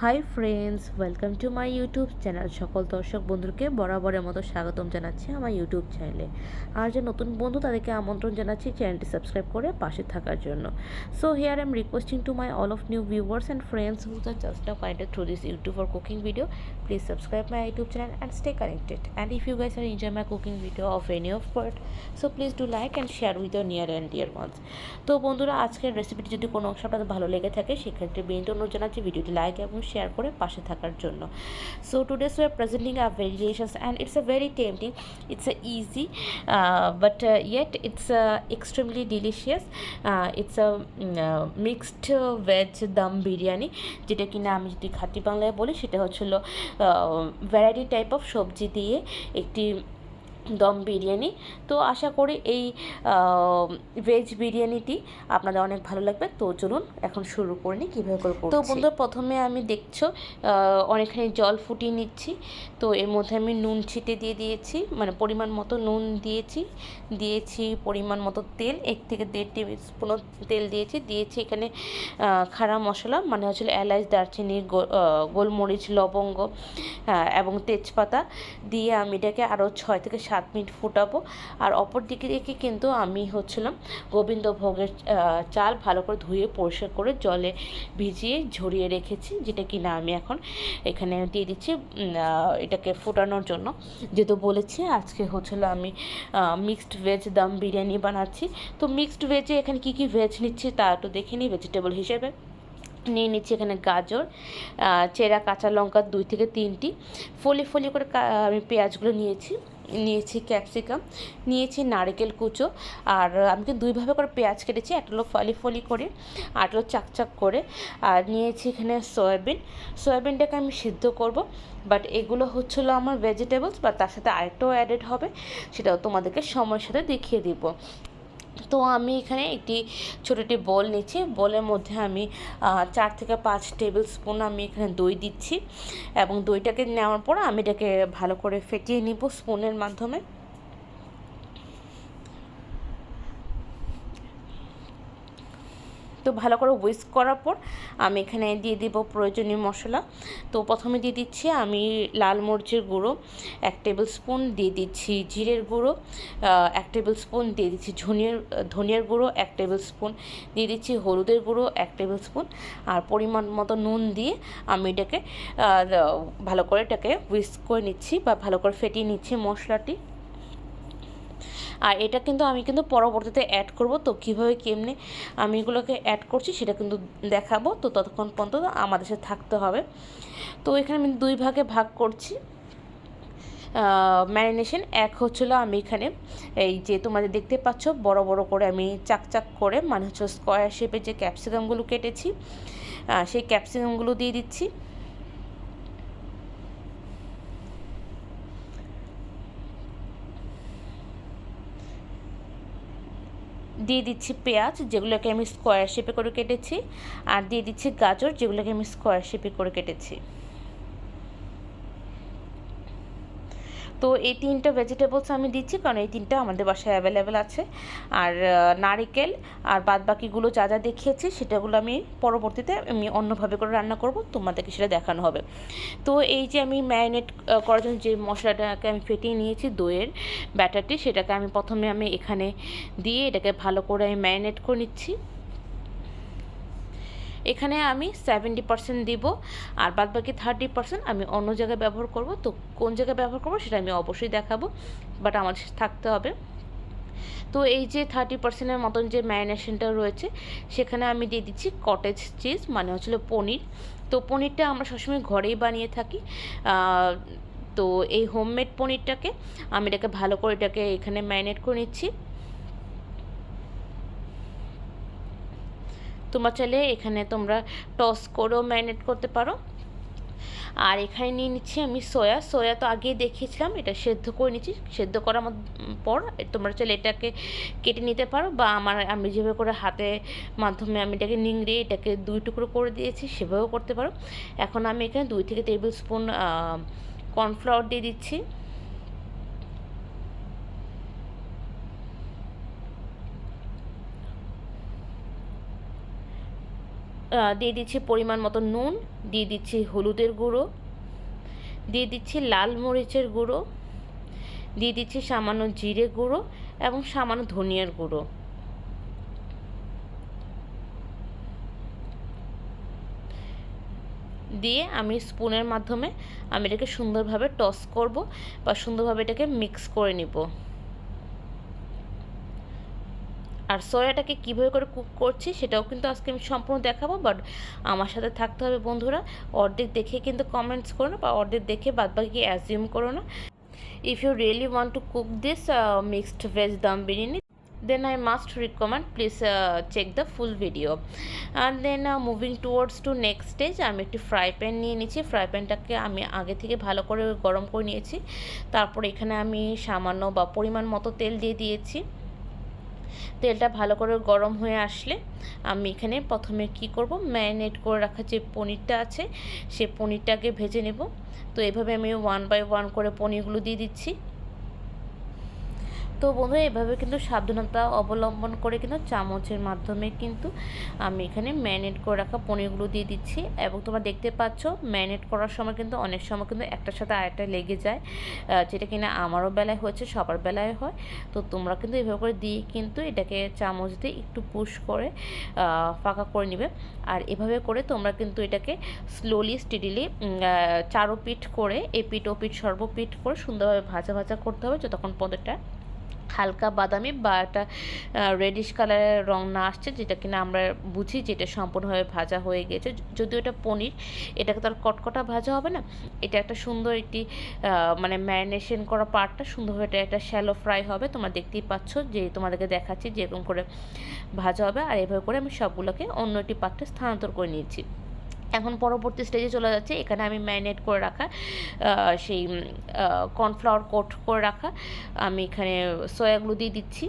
Hi friends, welcome to my YouTube channel. সকল দর্শক বন্ধুকে বরাবরের মতো স্বাগতম জানাচ্ছি আমার ইউটিউব চ্যানেলে। আর যে নতুন বন্ধু তাদেরকে আমন্ত্রণ জানাচ্ছি চ্যানেলটি সাবস্ক্রাইব করে পাশে থাকার জন্য। So here I am requesting to my all of new viewers and friends who are just now connected through this YouTube or cooking video. Please subscribe my YouTube channel and stay connected. And if you guys are enjoying my cooking video of any of part, so please do like and share with your near and dear ones. তো বন্ধুরা, আজকের রেসিপিটি যদি কোনো অংশ আপনাদের ভালো লেগে থাকে সেক্ষেত্রে বিনীত অনুরোধ জানাচ্ছি ভিডিওটি লাইক এবং শেয়ার করে পাশে থাকার জন্য। So today's we are presenting our variations and it's a very tempting, it's a easy but yet it's extremely delicious. It's a mixed veg dum biryani, যেটা কিনা আমি যদি খাঁটি বাংলায় বলি সেটা হচ্ছিল ভ্যারাইটি টাইপ অফ সবজি দিয়ে একটি দম বিরিয়ানি। তো আশা করি এই ভেজ বিরিয়ানিটি আপনাদের অনেক ভালো লাগবে। তো চলুন এখন শুরু করে নিই কীভাবে করে করছি। তো বন্ধু, প্রথমে আমি দেখছো অনেকখানি জল ফুটিয়ে নিচ্ছি। তো এর মধ্যে আমি নুন ছিটে দিয়ে দিয়েছি, মানে পরিমাণ মতো নুন দিয়েছি পরিমাণ মতো তেল, 1 থেকে 1.5 টেবিল স্পুন তেল দিয়েছি এখানে খাড়া মশলা, মানে হচ্ছিল এলাচ, দারচিনি, গোলমরিচ, লবঙ্গ এবং তেজপাতা দিয়ে আমি এটাকে আরও 6 থেকে 7 মিনিট ফুটাবো। আর অপর দিকে কিন্তু আমি হচ্ছিলাম গোবিন্দভোগের চাল ভালো করে ধুয়ে পরিষ্কার করে জলে ভিজিয়ে ঝরিয়ে রেখেছি, যেটা কিনা আমি এখন এখানে দিয়ে দিচ্ছি এটাকে ফোটানোর জন্য। যেহেতু বলেছি আজকে হচ্ছিল আমি মিক্সড ভেজ দম বিরিয়ানি বানাচ্ছি। তো মিক্সড ভেজে এখানে কী কী ভেজ নিচ্ছি তা একটু দেখে নিই। ভেজিটেবল হিসেবে নিয়ে নিচ্ছি এখানে গাজর, চেরা কাঁচা লঙ্কা 2 থেকে 3টি, ফলি করে আমি পেঁয়াজগুলো নিয়েছি ক্যাপসিকাম, নিয়েছি নারকেল কুচো। আর আমি কিন্তু 2ভাবে করে পেঁয়াজ কেটেছি, একটা হলো ফলি করে আর একটা হলো চাকচাক করে। আর নিয়েছি এখানে সয়াবিনটাকে আমি সিদ্ধ করব। বাট এগুলো হচ্ছিলো আমার ভেজিটেবলস, বা তার সাথে আরেকটাও অ্যাডেড হবে, সেটাও তোমাদেরকে সময়ের সাথে দেখিয়ে দিব। তো আমি এখানে ছোটো একটি বোল নিচ্ছি। বোলের মধ্যে আমি 4 থেকে 5 টেবিল স্পুন আমি এখানে দই দিচ্ছি, এবং দইটাকে নেওয়ার পর আমি এটাকে ভালো করে ফেটিয়ে নিব স্পুনের মাধ্যমে। তো ভালো করে হুইস্ক করার পর আমি এখানে দিয়ে দিব প্রয়োজনীয় মশলা। তো প্রথমে দিয়ে দিচ্ছি আমি লাল মরিচের গুঁড়ো 1 টেবিল স্পুন, দিয়ে দিচ্ছি জিরের গুঁড়ো 1 টেবিল স্পুন, দিয়ে দিচ্ছি ধনিয়ার গুঁড়ো 1 টেবিল স্পুন, দিয়ে দিচ্ছি হলুদের গুঁড়ো 1 টেবিল স্পুন। আর পরিমাণ মতো নুন দিয়ে আমি এটাকে ভালো করে হুইস্ক করে নিচ্ছি, বা ভালো করে ফেটিয়ে নিচ্ছি মশলাটি। আর এটা কিন্তু আমি পরবর্তীতে অ্যাড করব। তো কীভাবে কেমনে আমি এগুলোকে অ্যাড করছি সেটা কিন্তু দেখাবো। তো ততক্ষণ পর্যন্ত আমাদের সাথে থাকতে হবে। তো এখানে আমি 2 ভাগে ভাগ করছি ম্যারিনেশন। এক হচ্ছিল আমি এখানে এই যে তোমাদের দেখতে পাচ্ছ বড় করে আমি চাকচাক করে, মানে হচ্ছে স্কোয়ার শেপে যে ক্যাপসিকামগুলো কেটেছি সেই ক্যাপসিকামগুলো দিয়ে দিচ্ছি। দিয়ে দিচ্ছি পেঁয়াজ, যেগুলোকে আমি স্কোয়ার শেপে করে কেটেছি, আর দিয়ে দিচ্ছি গাজর, যেগুলোকে আমি স্কোয়ার শেপে করে কেটেছি। তো এই 3টা ভেজিটেবলস আমি দিচ্ছি, কারণ এই 3টা আমাদের বাসায় অ্যাভেলেবেল আছে। আর নারিকেল আর বাদবাকিগুলো যা দেখিয়েছি সেটাগুলো আমি পরবর্তীতে আমি অন্যভাবে করে রান্না করব, তোমাদেরকে সেটা দেখানো হবে। তো এই যে আমি ম্যারিনেট করার জন্য যে মশলাটাকে আমি ফেটিয়ে নিয়েছি দইয়ের ব্যাটারটি, সেটাকে আমি প্রথমে এখানে দিয়ে এটাকে ভালো করে আমি ম্যারিনেট করে নিচ্ছি। এখানে আমি 70% দিব, আর বাদবাকি 30% আমি অন্য জায়গায় ব্যবহার করব। তো কোন জায়গায় ব্যবহার করব সেটা আমি অবশ্যই দেখাবো, বাট আমার থাকতে হবে। তো এই যে 30%-এর মতন যে ম্যারিনেশনটা রয়েছে সেখানে আমি দিয়ে দিচ্ছি কটেজ চিজ, মানে হচ্ছিল পনির। তো পনিরটা আমরা সবসময় ঘরেই বানিয়ে থাকি। তো এই হোমমেড পনিরটাকে আমি এটাকে ভালো করে এখানে ম্যারিনেট করে নিচ্ছি। তোমরা চাইলে এখানে টস করেও ম্যারিনেট করতে পারো। আর এখানে নিয়ে নিচ্ছি আমি সোয়া তো আগেই দেখিয়েছিলাম, এটা সেদ্ধ করে নিচ্ছি। সেদ্ধ করার পর তোমরা চাইলে এটাকে কেটে নিতে পারো, বা আমি যেভাবে করে হাতের মাধ্যমে আমি এটাকে নিংড়িয়ে এটাকে 2 টুকরো করে দিয়েছি সেভাবেও করতে পারো। এখন আমি এখানে 2 থেকে 3 টেবিল স্পুন কর্নফ্লাওয়ার দিয়ে দিচ্ছি। দিয়ে দিচ্ছি পরিমাণ মতো নুন, দিয়ে দিচ্ছি হলুদের গুঁড়ো, দিয়ে দিচ্ছি লাল মরিচের গুঁড়ো, দিয়ে দিচ্ছি সামান্য জিরে গুঁড়ো এবং সামান্য ধনিয়ার গুঁড়ো। দিয়ে আমি স্পুনের মাধ্যমে আমি এটাকে সুন্দরভাবে টস করব বা সুন্দরভাবে এটাকে মিক্স করে নিব। আর সয়াটাকে কীভাবে করে কুক করছি সেটাও কিন্তু আজকে আমি সম্পূর্ণ দেখাবো, বাট আমার সাথে থাকতে হবে বন্ধুরা। অর্ধেক দেখে কিন্তু কমেন্টস করো না বা অর্ধেক দেখে বাদবাকি অ্যাজিউম করো না। If you really want to cook this mixed veg dum biryani, then I must recommend please check the full video. And then moving towards to next stage, আমি একটি ফ্রাই প্যান নিয়ে নিয়েছি। ফ্রাই প্যানটাকে আমি আগে থেকে ভালো করে গরম করে নিয়েছি। তারপর এখানে আমি সামান্য বা পরিমাণ মতো তেল দিয়ে দিয়েছি। তেলটা ভালো করে গরম হয়ে আসলে আমি এখানে প্রথমে কি করব, ম্যারিনেট করে রাখা যে পনিরটা আছে সেই পনিরটাকে ভেজে নেব। তো এভাবে আমি 1 বাই 1 করে পনিরগুলো দিয়ে দিচ্ছি। তো বন্ধুরা এভাবে কিন্তু সাবধানতা অবলম্বন করে কিন্তু চামচের মাধ্যমে কিন্তু আমি এখানে ম্যারিনেট করে রাখা পনিরগুলো দিয়ে দিচ্ছি। এবং তোমরা দেখতে পাচ্ছ ম্যারিনেট করার সময় কিন্তু অনেক সময় কিন্তু একটার সাথে আরেকটা লেগে যায়, যেটা কিনা আমারও বেলায় হয়েছে, সবার বেলায় হয়। তো তোমরা কিন্তু এভাবে করে দিয়ে কিন্তু এটাকে চামচ দিয়ে একটু পুশ করে ফাঁকা করে নেবে। আর এভাবে করে তোমরা কিন্তু এটাকে স্লোলি স্টেডিলি চারোপিঠ করে এপিঠ ওপিঠ সর্বপিঠ করে সুন্দরভাবে ভাজা ভাজা করতে হবে যতক্ষণ পর্যন্ত হালকা বাদামি বা একটা রেডিশ কালারের রং না আসছে, যেটা কিনা আমরা বুঝি যেটা সম্পূর্ণভাবে ভাজা হয়ে গেছে। যদিও এটা পনির, এটাকে তার কটকটা ভাজা হবে না, এটা একটা সুন্দর একটি মানে ম্যারিনেশন করা পার্টটা সুন্দরভাবে এটা একটা শ্যালো ফ্রাই হবে। তোমরা দেখতেই পাচ্ছ যে তোমাদেরকে দেখাচ্ছি যেরকম করে ভাজা হবে। আর এভাবে করে আমি সবগুলোকে অন্য একটি পাত্রে স্থানান্তর করে নিয়েছি। এখন পরবর্তী স্টেজে চলে যাচ্ছে। এখানে আমি ম্যারিনেট করে রাখা সেই কর্নফ্লাওয়ার কোট করে রাখা আমি এখানে সয়াগুলো দিয়ে দিচ্ছি।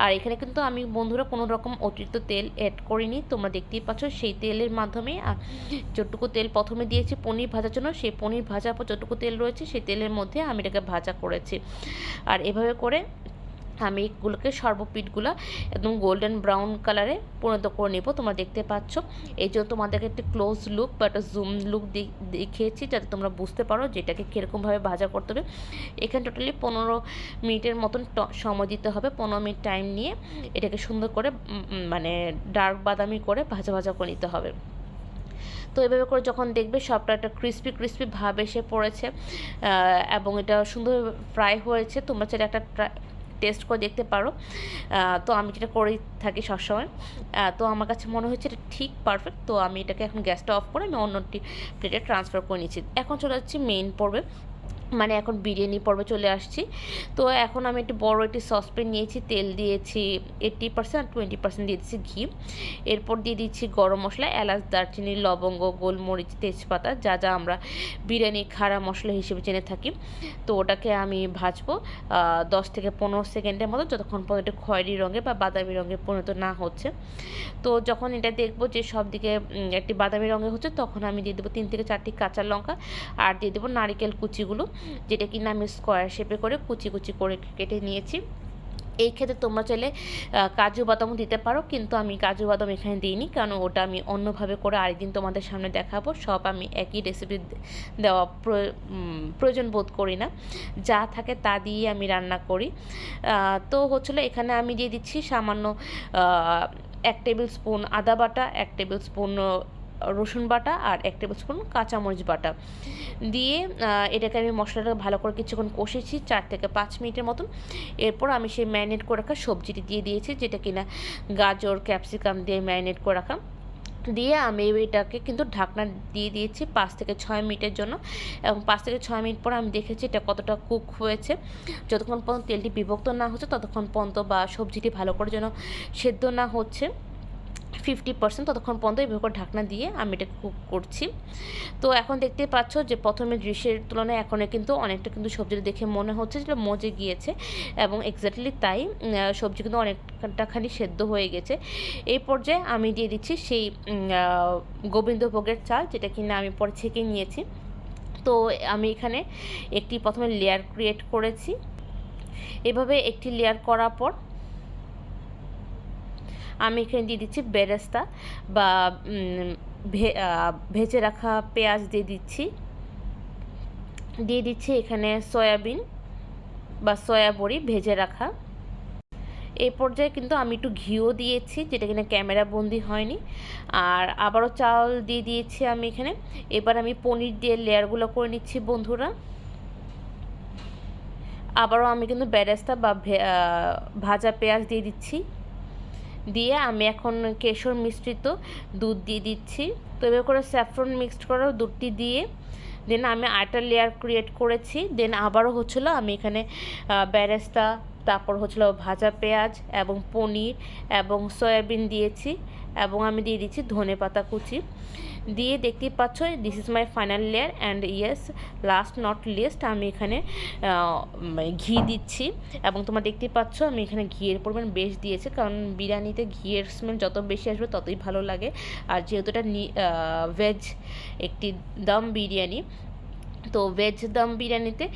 আর এখানে কিন্তু আমি বন্ধুরা কোনো রকম অতিরিক্ত তেল অ্যাড করিনি, তোমরা দেখতেই পাচ্ছ। সেই তেলের মাধ্যমে যতটুকু তেল প্রথমে দিয়েছি পনির ভাজার জন্য, সেই পনির ভাজার পর যতটুকু তেল রয়েছে সেই তেলের মধ্যে আমি এটাকে ভাজা করেছি। আর এভাবে করে আমি এগুলোকে সর্বপিঠগুলো একদম গোল্ডেন ব্রাউন কালারে পরিণত করে নেব। তোমরা দেখতে পাচ্ছ, এই জন্য তোমাদেরকে একটা ক্লোজ লুক বা একটা জুম লুক দেখিয়েছি যাতে তোমরা বুঝতে পারো যে এটাকে কীরকমভাবে ভাজা করতে হবে। এখানে টোটালি 15 মিনিটের মতন সময় দিতে হবে। 15 মিনিট টাইম নিয়ে এটাকে সুন্দর করে মানে ডার্ক বাদামি করে ভাজা ভাজা করে নিতে হবে। তো এভাবে করে যখন দেখবে সবটা একটা ক্রিস্পি ক্রিস্পি ভাব এসে পড়েছে এবং এটা সুন্দরভাবে ফ্রাই হয়েছে, তোমরা চাইলে একটা টেস্ট করে দেখতে পারো। তো আমি যেটা করেই থাকি সবসময়। তো আমার কাছে মনে হচ্ছে এটা ঠিক পারফেক্ট। তো আমি এটাকে এখন গ্যাসটা অফ করে আমি অন্যটি প্লেটে ট্রান্সফার করে নিচ্ছি। এখন চলে যাচ্ছি মেইন পর্বে, মানে এখন বিরিয়ানি পর্বে চলে আসছি। তো এখন আমি একটি বড় একটি সসপ্যান নিয়েছি, তেল দিয়েছি 80% আর 20% দিয়ে দিচ্ছি ঘি। এরপর দিয়ে দিচ্ছি গরম মশলা, এলাচ, দারচিনি, লবঙ্গ, গোলমরিচ, তেজপাতা, যা যা আমরা বিরিয়ানি খাড়া মশলা হিসেবে জেনে থাকি। তো ওটাকে আমি ভাজবো 10 থেকে 15 সেকেন্ডের মতো, যতক্ষণ পর্যন্ত একটু খয়েরি রঙে বা বাদামি রঙে পরিণত না হচ্ছে। তো যখন এটা দেখবো যে সব দিকে একটি বাদামি রঙে হচ্ছে, তখন আমি দিয়ে দেবো 3 থেকে 4টি কাঁচা লঙ্কা আর দিয়ে দেবো নারিকেল কুচিগুলো, যেটা কিনা আমি স্কোয়ার শেপে করে কুচি কুচি করে কেটে নিয়েছি। এই ক্ষেত্রে তোমরা চাইলে কাজু বাদামও দিতে পারো, কিন্তু আমি কাজু বাদাম এখানে দিইনি, কারণ ওটা আমি অন্যভাবে করে আরেকদিন তোমাদের সামনে দেখাবো। সব আমি একই রেসিপি দেওয়া প্রয়োজন বোধ করি না, যা থাকে তা দিয়ে আমি রান্না করি। তো হচ্ছিল এখানে আমি দিয়ে দিচ্ছি সামান্য 1 টেবিল স্পুন আদা বাটা, 1 টেবিল স্পুন রসুন বাটা আর 1 টেবিল স্পুন কাঁচামরিচ বাটা দিয়ে এটাকে আমি মশলাটা ভালো করে কিছুক্ষণ কষেছি 4 থেকে 5 মিনিটের মতন। এরপর আমি সেই ম্যারিনেট করে রাখা সবজিটি দিয়ে দিয়েছি, যেটা কিনা গাজর ক্যাপসিকাম দিয়ে ম্যারিনেট করে রাখা দিয়ে আমি এটাকে কিন্তু ঢাকনা দিয়ে দিয়েছি 5 থেকে 6 মিনিটের জন্য। এবং 5 থেকে 6 মিনিট পর আমি দেখেছি এটা কতটা কুক হয়েছে। যতক্ষণ পর্যন্ত তেলটি বিভক্ত না হচ্ছে ততক্ষণ পর্যন্ত বা সবজিটি ভালো করে যেন সেদ্ধ না হচ্ছে 50%, ততক্ষণ পর্যন্ত এভাবে করে ঢাকনা দিয়ে আমি এটা কুক করছি। তো এখন দেখতে পাচ্ছ যে প্রথমে দৃশ্যের তুলনায় এখন কিন্তু অনেকটা কিন্তু সবজিটা দেখে মনে হচ্ছে যেটা মজে গিয়েছে, এবং এক্স্যাক্টলি তাই, সবজি কিন্তু অনেকটাখানি সেদ্ধ হয়ে গেছে। এই পর্যায়ে আমি দিয়ে দিচ্ছি সেই গোবিন্দভোগের চাল, যেটা কিনা আমি পরে ছেঁকে নিয়েছি। তো আমি এখানে একটি প্রথমে লেয়ার ক্রিয়েট করেছি। এভাবে একটি লেয়ার করার পর আমি এখানে দিয়ে দিচ্ছি বেরেস্তা বা ভেজে রাখা পেঁয়াজ দিয়ে দিচ্ছি এখানে সয়াবিন বা সয়া বড়ি ভেজে রাখা। এই পর্যায়ে কিন্তু আমি একটু ঘিও দিয়েছি, যেটা কিনা ক্যামেরা বন্দি হয়নি। আর আবারও চাল দিয়ে দিয়েছি আমি এখানে। এবার আমি পনির দিয়ে লেয়ারগুলো করে নিচ্ছি বন্ধুরা। আবারও আমি কিন্তু বেরেস্তা বা ভাজা পেঁয়াজ দিয়ে দিচ্ছি। দিয়ে আমি এখন কেশর মিশ্রিত দুধ দিয়ে দিচ্ছি। তো এবার করে স্যাফরন মিক্সড করা দুধটি দিয়ে দেন আমি আরেকটা লেয়ার ক্রিয়েট করেছি। দেন আবারও হচ্ছিলো আমি এখানে বেরেস্তা, তারপর হচ্ছিলো ভাজা পেঁয়াজ এবং পনির এবং সয়াবিন দিয়েছি, এবং আমি দিয়ে দিচ্ছি ধনেপাতা কুচি দিয়ে। দেখতেই পাচ্ছ this is my final layer. And yes, last not list আমি এখানে ঘি দিচ্ছি, এবং তোমরা দেখতেই পাচ্ছ আমি এখানে ঘিয়ের পরিমাণ বেশ দিয়েছি, কারণ বিরিয়ানিতে ঘিয়ের স্মেল যত বেশি আসবে ততই ভালো লাগে। আর যেহেতু এটা ভেজ একটি দম বিরিয়ানি, তো ভেজ দম বিরিয়ানিতে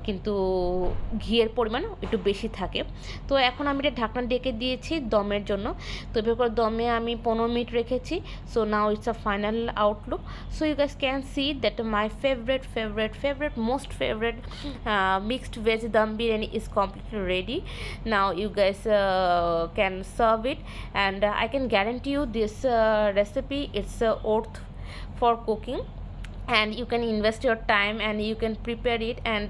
কিন্তু ঘিয়ের পরিমাণ একটু বেশি থাকে। তো এখন আমি এটা ঢাকনা ডেকে দিয়েছি দমের জন্য। তো এভাবে করে দমে আমি 15 মিনিট রেখেছি। So now it's a final outlook. So you guys can see that my most favourite mixed veg dum biryani is completely ready. Now you guys can serve it, and I can guarantee you this recipe it's worth for cooking, and you can invest your time and you can prepare it, and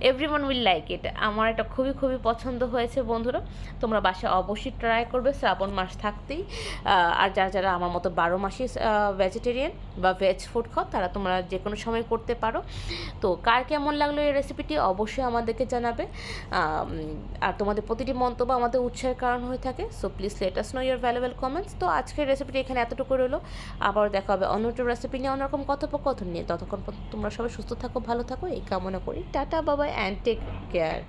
everyone will like it. আমার এটা খুবই খুবই পছন্দ হয়েছে বন্ধুরা। তোমরা বাসায় অবশ্যই ট্রাই করবে শ্রাবণ মাস থাকতেই। আর যারা আমার মতো 12 মাসই ভেজিটেরিয়ান বা ভেজ ফুড খাও, তারা তোমরা যে কোনো সময় করতে পারো। তো কার কেমন লাগলো এই রেসিপিটি অবশ্যই আমাদেরকে জানাবে। আর তোমাদের প্রতিটি মন্তব্য আমাদের উৎসাহের কারণ হয়ে থাকে। So please let us no your valuable comments. তো আজকের রেসিপিটি এখানে এতটুকু রইলো। আবার দেখা হবে অন্য একটা রেসিপি নিয়ে, অন্যরকম কথোপকথন নিয়ে। ততক্ষণ তোমরা সবাই সুস্থ থাকো, ভালো থাকো এই কামনা করি। টাটা, বাবাই, অ্যান্ড টেক কেয়ার।